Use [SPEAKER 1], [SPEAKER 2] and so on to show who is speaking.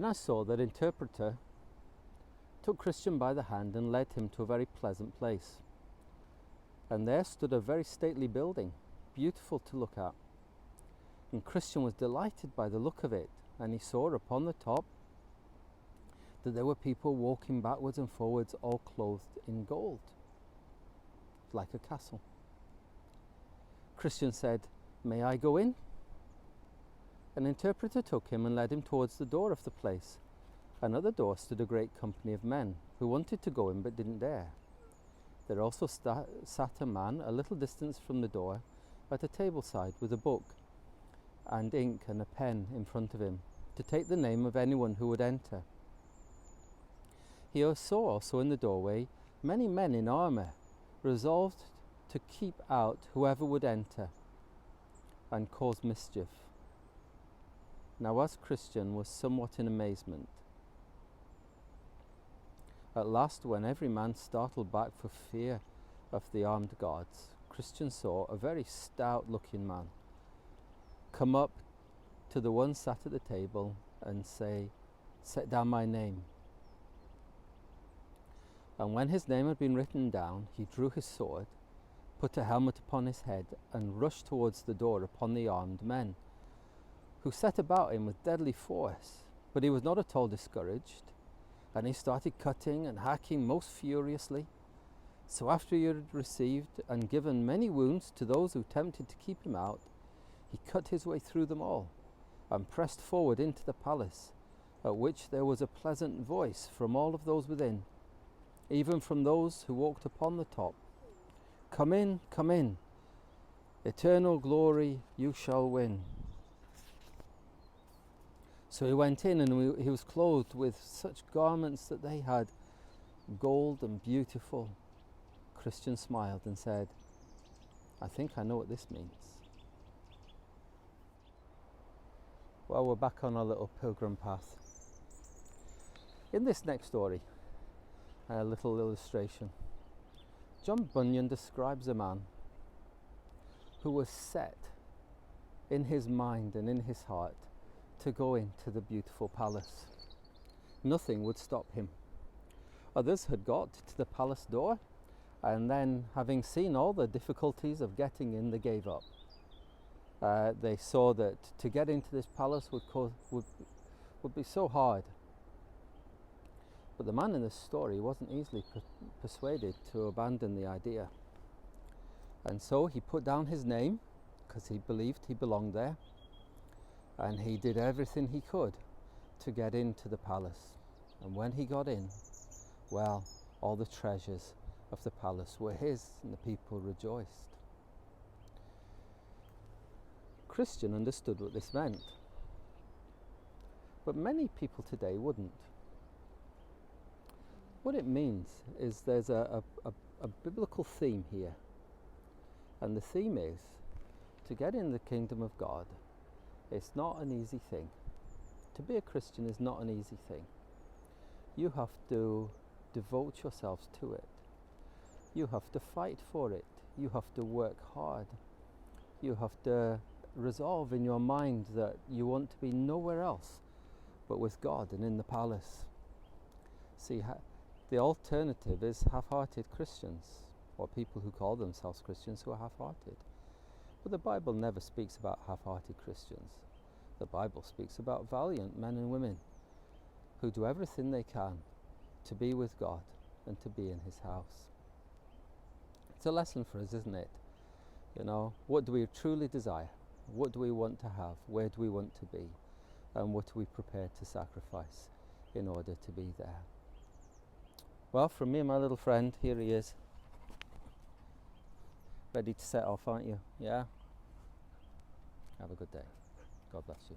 [SPEAKER 1] Then I saw that interpreter took Christian by the hand and led him to a very pleasant place. And there stood a very stately building, beautiful to look at. And Christian was delighted by the look of it, and he saw upon the top that there were people walking backwards and forwards, all clothed in gold, like a castle. Christian said, "May I go in?" An interpreter took him and led him towards the door of the place, and at the door stood a great company of men who wanted to go in but didn't dare. There also sat a man a little distance from the door at a table side with a book and ink and a pen in front of him to take the name of anyone who would enter. He saw also in the doorway many men in armour, resolved to keep out whoever would enter and cause mischief. Now as Christian was somewhat in amazement. At last, when every man startled back for fear of the armed guards, Christian saw a very stout-looking man come up to the one sat at the table and say, "Set down my name." And when his name had been written down, he drew his sword, put a helmet upon his head, and rushed towards the door upon the armed men, who set about him with deadly force. But he was not at all discouraged, and he started cutting and hacking most furiously. So after he had received and given many wounds to those who attempted to keep him out, he cut his way through them all, and pressed forward into the palace, at which there was a pleasant voice from all of those within, even from those who walked upon the top. Come in, eternal glory you shall win." So he went in, and he was clothed with such garments that they had gold and beautiful. Christian smiled and said, "I think I know what this means." Well, we're back on our little pilgrim path. In this next story, a little illustration, John Bunyan describes a man who was set in his mind and in his heart to go into the beautiful palace. Nothing would stop him. Others had got to the palace door, and then, having seen all the difficulties of getting in, they gave up. They saw that to get into this palace would be so hard. But the man in this story wasn't easily persuaded to abandon the idea. And so he put down his name, because he believed he belonged there, and he did everything he could to get into the palace. And when he got in, well, all the treasures of the palace were his, and the people rejoiced. Christian understood what this meant, but many people today wouldn't. What it means is there's a biblical theme here, and the theme is to get in the kingdom of God. It's not an easy thing. To be a Christian is not an easy thing. You have to devote yourselves to it. You have to fight for it. You have to work hard. You have to resolve in your mind that you want to be nowhere else but with God and in the palace. See, the alternative is half-hearted Christians, or people who call themselves Christians who are half-hearted. But the Bible never speaks about half-hearted Christians. The Bible speaks about valiant men and women who do everything they can to be with God and to be in his house. It's a lesson for us, isn't it? You know, what do we truly desire? What do we want to have? Where do we want to be? And what are we prepared to sacrifice in order to be there? Well, from me and my little friend, here he is. Ready to set off, aren't you? Yeah? Have a good day. God bless you.